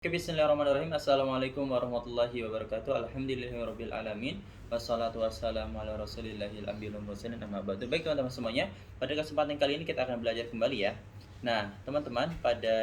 Oke, bismillahirrahmanirrahim. Assalamualaikum warahmatullahi wabarakatuh. Alhamdulillahirabbil alamin. Wassalatu wassalamu ala rasulillahil ambiyil mursalin amma ba'du. Baik teman-teman semuanya, pada kesempatan kali ini kita akan belajar kembali ya. Nah, teman-teman, pada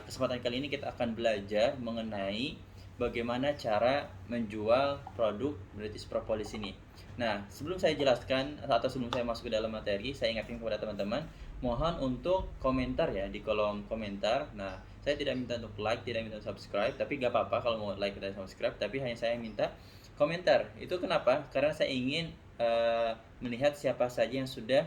kesempatan kali ini kita akan belajar mengenai bagaimana cara menjual produk British Propolis ini. Nah, sebelum saya jelaskan atau sebelum saya masuk ke dalam materi, saya ingatkan kepada teman-teman, mohon untuk komentar ya di kolom komentar. Nah, saya tidak minta untuk like, tidak minta subscribe, tapi gak apa-apa kalau mau like dan subscribe, tapi hanya saya minta komentar. Itu kenapa? Karena saya ingin melihat siapa saja yang sudah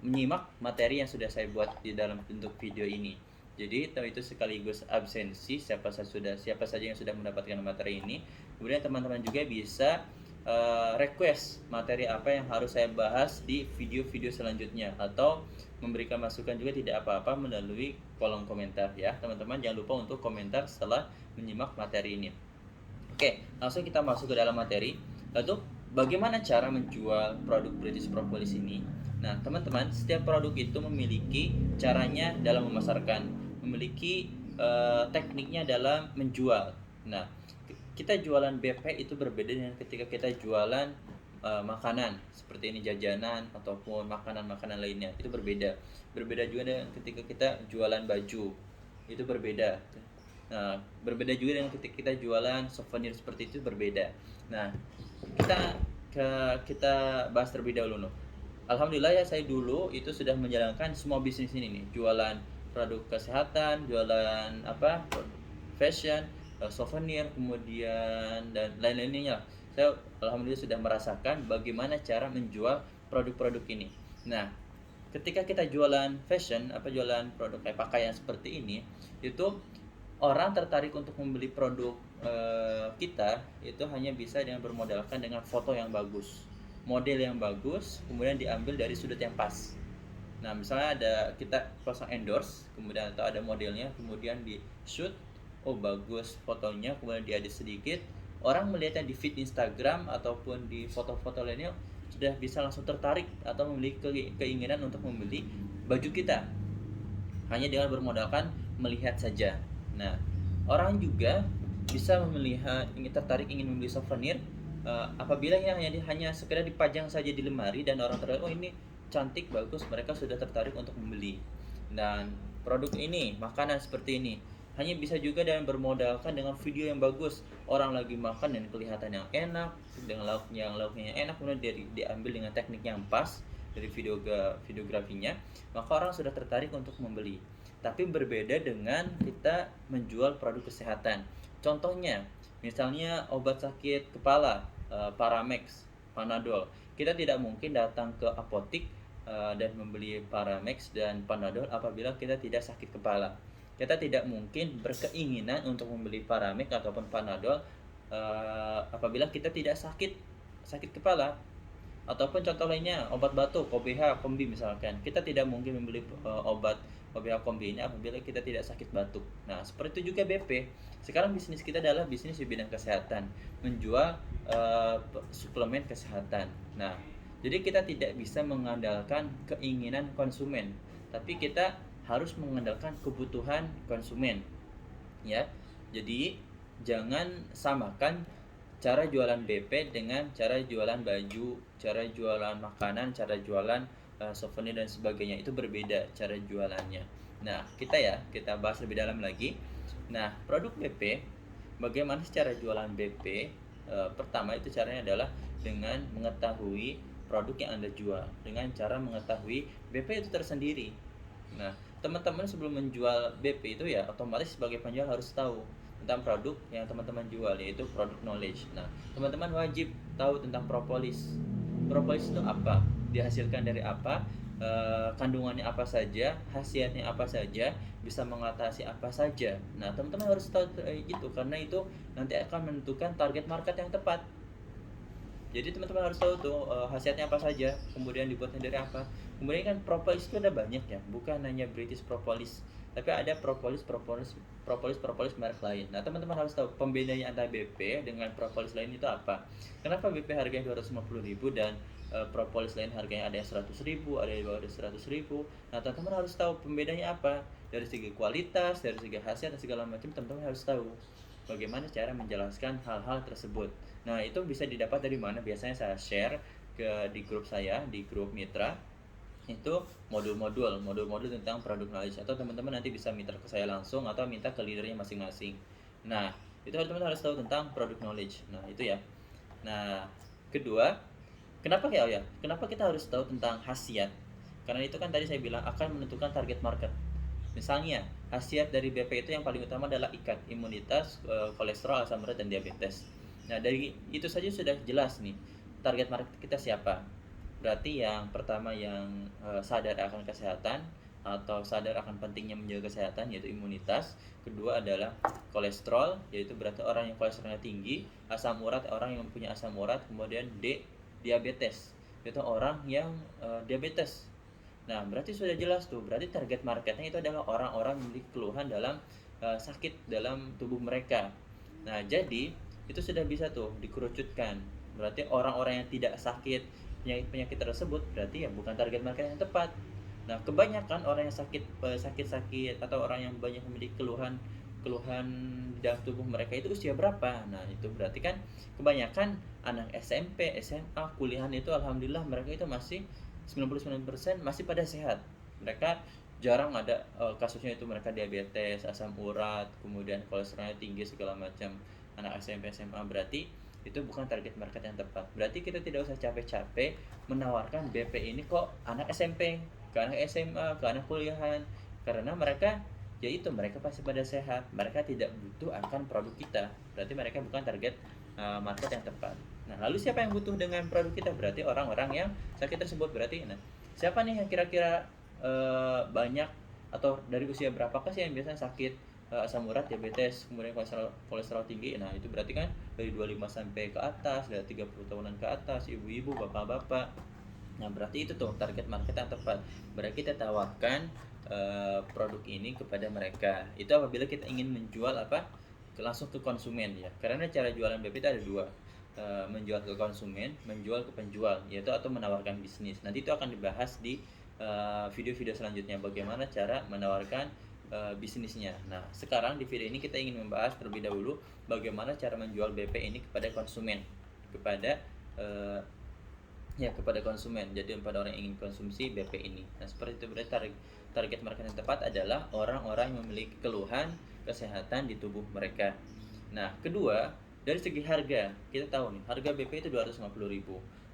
menyimak materi yang sudah saya buat di dalam bentuk video ini. Jadi itu sekaligus absensi siapa saja yang sudah mendapatkan materi ini. Kemudian teman-teman juga bisa request materi apa yang harus saya bahas di video-video selanjutnya, atau memberikan masukan juga tidak apa-apa melalui kolom komentar ya teman-teman. Jangan lupa untuk komentar setelah menyimak materi ini. Oke, langsung kita masuk ke dalam materi. Lalu bagaimana cara menjual produk British Propolis ini? Nah teman-teman, setiap produk itu memiliki caranya dalam memasarkan, memiliki tekniknya dalam menjual. Nah, kita jualan BP itu berbeda dengan ketika kita jualan makanan seperti ini, jajanan ataupun makanan-makanan lainnya, itu berbeda. Berbeda juga dengan ketika kita jualan baju, itu berbeda. Nah, berbeda juga dengan ketika kita jualan souvenir seperti itu, berbeda. Nah, kita bahas terlebih dahulu. Alhamdulillah ya, saya dulu itu sudah menjalankan semua bisnis ini nih, jualan produk kesehatan, jualan fashion, souvenir, kemudian dan lain-lainnya. Saya alhamdulillah sudah merasakan bagaimana cara menjual produk-produk ini. Nah, ketika kita jualan fashion, jualan produk kayak pakaian seperti ini, itu orang tertarik untuk membeli produk kita itu hanya bisa dengan bermodalkan dengan foto yang bagus, model yang bagus, kemudian diambil dari sudut yang pas. Nah, misalnya ada kita pasang endorse, kemudian atau ada modelnya, kemudian di shoot, oh bagus fotonya, kemudian diedit sedikit, orang melihatnya di feed Instagram ataupun di foto-foto lainnya sudah bisa langsung tertarik atau memiliki keinginan untuk membeli baju kita hanya dengan bermodalkan melihat saja. Nah, orang juga bisa tertarik ingin membeli souvenir apabila hanya sekedar dipajang saja di lemari dan orang tertarik, oh ini cantik, bagus, mereka sudah tertarik untuk membeli. Dan produk ini, makanan seperti ini, hanya bisa juga dengan bermodalkan dengan video yang bagus, orang lagi makan dan kelihatan yang enak, dengan lauknya yang enak, kemudian diambil dengan teknik yang pas dari videografinya, maka orang sudah tertarik untuk membeli. Tapi berbeda dengan kita menjual produk kesehatan. Contohnya, misalnya obat sakit kepala, Paramex, Panadol. Kita tidak mungkin datang ke apotik dan membeli Paramex dan Panadol apabila kita tidak sakit kepala. Kita tidak mungkin berkeinginan untuk membeli Paramex ataupun Panadol apabila kita tidak sakit kepala. Ataupun contoh lainnya, obat batuk, OBH, Kombi misalkan. Kita tidak mungkin membeli obat OBH Kombi ini apabila kita tidak sakit batuk. Nah, seperti itu juga BP. Sekarang bisnis kita adalah bisnis di bidang kesehatan, menjual suplemen kesehatan. Nah, jadi kita tidak bisa mengandalkan keinginan konsumen, tapi kita harus mengandalkan kebutuhan konsumen. Ya. Jadi jangan samakan cara jualan BP dengan cara jualan baju, cara jualan makanan, cara jualan souvenir dan sebagainya. Itu berbeda cara jualannya. Nah, kita bahas lebih dalam lagi. Nah, produk BP, bagaimana cara jualan BP? Pertama itu caranya adalah dengan mengetahui produk yang Anda jual, dengan cara mengetahui BP itu tersendiri. Nah, teman-teman sebelum menjual BP itu ya otomatis sebagai penjual harus tahu tentang produk yang teman-teman jual, yaitu produk knowledge. Nah, teman-teman wajib tahu tentang propolis. Propolis itu apa? Dihasilkan dari apa? Kandungannya apa saja? Khasiatnya apa saja? Bisa mengatasi apa saja? Nah, teman-teman harus tahu itu, karena itu nanti akan menentukan target market yang tepat. Jadi teman-teman harus tahu tuh khasiatnya apa saja, kemudian dibuatnya dari apa. Kemudian kan propolis itu ada banyak ya, bukan hanya British Propolis. tapi ada propolis merek lain. Nah, teman-teman harus tahu pembedanya antara BP dengan propolis lain itu apa. Kenapa BP harganya 250.000 dan propolis lain harganya ada yang 100.000, ada yang bawah 100.000. Nah, teman-teman harus tahu pembedanya apa. Dari segi kualitas, dari segi khasiat dan segala macam, teman-teman harus tahu bagaimana cara menjelaskan hal-hal tersebut. Nah, itu bisa didapat dari mana? Biasanya saya share di grup saya, di grup mitra. Itu modul-modul tentang product knowledge, atau teman-teman nanti bisa minta ke saya langsung atau minta ke leadernya masing-masing. Nah, itu teman-teman harus tahu tentang product knowledge. Nah, itu ya. Nah, kedua, kenapa kita harus tahu tentang khasiat? Karena itu kan tadi saya bilang akan menentukan target market. Misalnya, khasiat dari BP itu yang paling utama adalah ikat, imunitas, kolesterol, asam urat, dan diabetes. Nah, dari itu saja sudah jelas nih target market kita siapa. Berarti yang pertama yang sadar akan kesehatan atau sadar akan pentingnya menjaga kesehatan, yaitu imunitas. Kedua adalah kolesterol, yaitu berarti orang yang kolesterolnya tinggi. Asam urat, orang yang punya asam urat. Kemudian D, diabetes, yaitu orang yang diabetes. Nah, berarti sudah jelas tuh. Berarti target marketnya itu adalah orang-orang memiliki keluhan dalam sakit dalam tubuh mereka. Nah, jadi itu sudah bisa tuh dikerucutkan. Berarti orang-orang yang tidak sakit penyakit tersebut berarti ya bukan target market yang tepat. Nah, kebanyakan orang yang sakit atau orang yang banyak memiliki keluhan di dalam tubuh mereka itu usia berapa? Nah, itu berarti kan kebanyakan anak SMP, SMA, kuliahan itu alhamdulillah mereka itu masih 99% masih pada sehat. Mereka jarang ada kasusnya itu mereka diabetes, asam urat, kemudian kolesterolnya tinggi segala macam. Anak SMP, SMA berarti itu bukan target market yang tepat. Berarti kita tidak usah capek-capek menawarkan BP ini kok anak SMP, ke anak SMA, ke anak kuliahan, karena mereka mereka pasti pada sehat, mereka tidak butuh akan produk kita. Berarti mereka bukan target market yang tepat. Nah, lalu siapa yang butuh dengan produk kita? Berarti orang-orang yang sakit tersebut. Berarti nah, siapa nih yang kira-kira banyak atau dari usia berapakah sih yang biasanya sakit asam urat, diabetes, kemudian kolesterol tinggi? Nah, itu berarti kan dari 25 sampai ke atas, dari 30 tahunan ke atas, ibu-ibu, bapak-bapak. Nah, berarti itu tuh target market yang tepat. Berarti kita tawarkan produk ini kepada mereka. Itu apabila kita ingin menjual langsung ke konsumen ya. Karena cara jualan BP itu ada dua. Menjual ke konsumen, menjual ke penjual, yaitu atau menawarkan bisnis. Nanti itu akan dibahas di video-video selanjutnya bagaimana cara menawarkan bisnisnya. Nah, sekarang di video ini kita ingin membahas terlebih dahulu bagaimana cara menjual BP ini kepada konsumen, kepada konsumen. Jadi kepada orang yang ingin konsumsi BP ini. Nah, seperti itu. Berarti target market yang tepat adalah orang-orang yang memiliki keluhan kesehatan di tubuh mereka. Nah, kedua, dari segi harga, kita tahu nih, harga BP itu 250.000.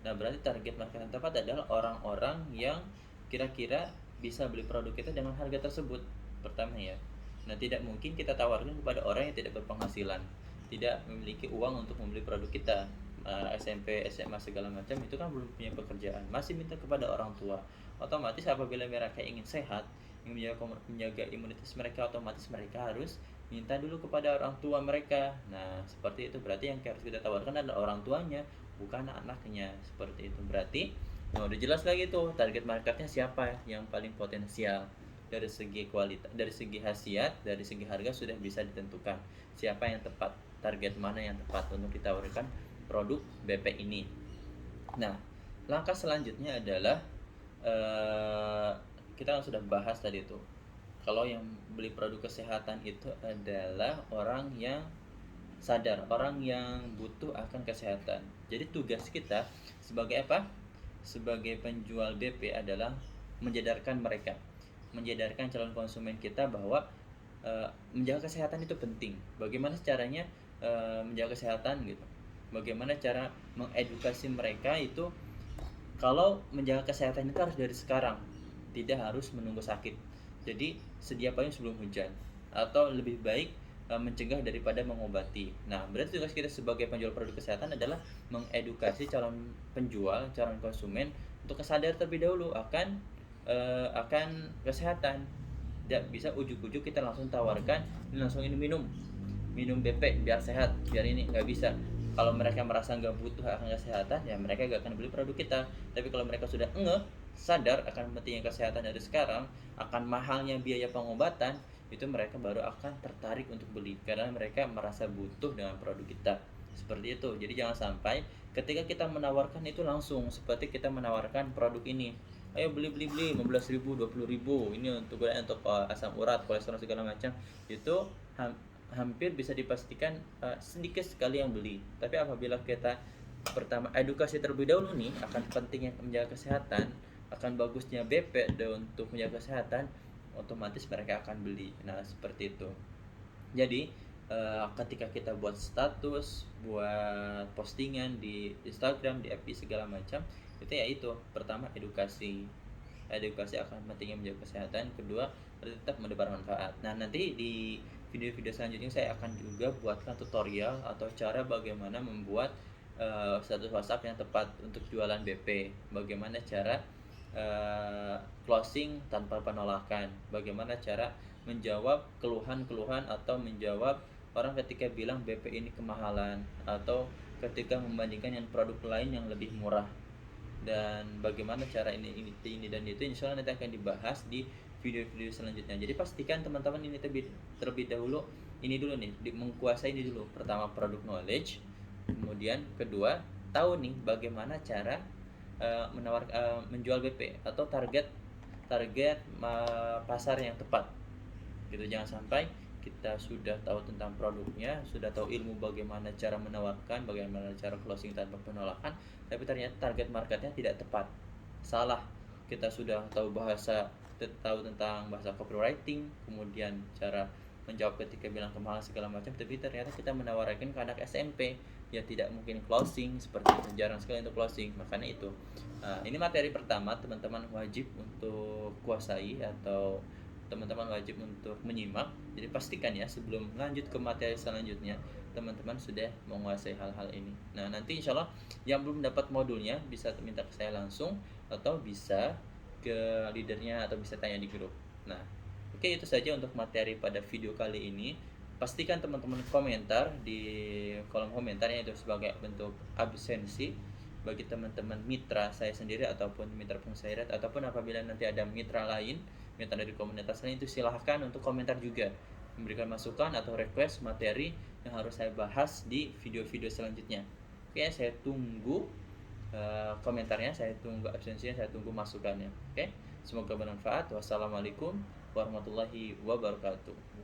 Nah, berarti target market yang tepat adalah orang-orang yang kira-kira bisa beli produk kita dengan harga tersebut. Pertama ya. Nah, tidak mungkin kita tawarkan kepada orang yang tidak berpenghasilan, tidak memiliki uang untuk membeli produk kita. SMP, SMA segala macam itu kan belum punya pekerjaan, masih minta kepada orang tua. Otomatis apabila mereka ingin sehat, ingin menjaga imunitas mereka, otomatis mereka harus minta dulu kepada orang tua mereka. Nah, seperti itu. Berarti yang harus kita tawarkan adalah orang tuanya, bukan anaknya. Seperti itu. Berarti udah jelas lagi tuh target marketnya siapa yang paling potensial. Dari segi kualitas, dari segi khasiat, dari segi harga sudah bisa ditentukan siapa yang tepat, target mana yang tepat untuk ditawarkan produk BP ini. Nah, langkah selanjutnya adalah kita sudah bahas tadi itu. Kalau yang beli produk kesehatan itu adalah orang yang sadar, orang yang butuh akan kesehatan. Jadi tugas kita sebagai apa? Sebagai penjual BP adalah menjadarkan mereka, menjadarkan calon konsumen kita bahwa menjaga kesehatan itu penting. Bagaimana caranya menjaga kesehatan gitu? Bagaimana cara mengedukasi mereka itu kalau menjaga kesehatan itu harus dari sekarang, tidak harus menunggu sakit. Jadi sedia payung sebelum hujan, atau lebih baik mencegah daripada mengobati. Nah, berarti tugas kita sebagai penjual produk kesehatan adalah mengedukasi calon penjual, calon konsumen untuk sadar terlebih dahulu akan kesehatan. Tidak bisa ujuk-ujuk kita langsung tawarkan, langsung ini minum BP biar sehat, biar ini, nggak bisa. Kalau mereka merasa nggak butuh akan kesehatan, ya mereka nggak akan beli produk kita. Tapi kalau mereka sudah sadar akan pentingnya kesehatan dari sekarang, akan mahalnya biaya pengobatan, itu mereka baru akan tertarik untuk beli karena mereka merasa butuh dengan produk kita. Seperti itu. Jadi jangan sampai ketika kita menawarkan itu langsung seperti kita menawarkan produk ini, ayo beli beli beli 15.000, 20.000, ini untuk asam urat, kolesterol segala macam, itu hampir bisa dipastikan sedikit sekali yang beli. Tapi apabila kita pertama edukasi terlebih dahulu nih akan pentingnya menjaga kesehatan, akan bagusnya BP untuk menjaga kesehatan, otomatis mereka akan beli. Nah seperti itu. Jadi ketika kita buat status, buat postingan di Instagram, di FB segala macam, itu ya itu pertama edukasi akan pentingnya menjaga kesehatan, kedua tetap mendebar manfaat. Nah nanti di video-video selanjutnya saya akan juga buatkan tutorial atau cara bagaimana membuat status WhatsApp yang tepat untuk jualan BP, bagaimana cara closing tanpa penolakan, bagaimana cara menjawab keluhan-keluhan atau menjawab orang ketika bilang BP ini kemahalan atau ketika membandingkan dengan produk lain yang lebih murah, dan bagaimana cara ini dan itu insya Allah nanti akan dibahas di video-video selanjutnya. Jadi pastikan teman-teman ini terlebih dahulu ini dulu nih, mengkuasai ini dulu. Pertama produk knowledge, kemudian kedua tahu nih bagaimana cara menjual BP atau target pasar yang tepat gitu. Jangan sampai kita sudah tahu tentang produknya, sudah tahu ilmu bagaimana cara menawarkan, bagaimana cara closing tanpa penolakan, tapi ternyata target marketnya tidak tepat, salah. Kita sudah tahu tahu tentang bahasa copywriting, kemudian cara menjawab ketika bilang kemahalan segala macam, tapi ternyata kita menawarkan ke anak SMP ya tidak mungkin closing seperti itu, jarang sekali untuk closing. Makanya itu ini materi pertama teman-teman wajib untuk kuasai atau teman-teman wajib untuk menyimak. Jadi pastikan ya sebelum lanjut ke materi selanjutnya teman-teman sudah menguasai hal-hal ini. Nah nanti insya Allah yang belum dapat modulnya bisa minta ke saya langsung atau bisa ke leadernya atau bisa tanya di grup. Nah oke, itu saja untuk materi pada video kali ini. Pastikan teman-teman komentar di kolom komentarnya, itu sebagai bentuk absensi bagi teman-teman mitra saya sendiri ataupun mitra Pungsairat, ataupun apabila nanti ada mitra lain, mitra dari komunitas lain, itu silahkan untuk komentar juga, memberikan masukan atau request materi yang harus saya bahas di video-video selanjutnya. Oke, saya tunggu komentarnya, saya tunggu absensinya, saya tunggu masukannya. Oke, semoga bermanfaat. Wassalamualaikum warahmatullahi wabarakatuh.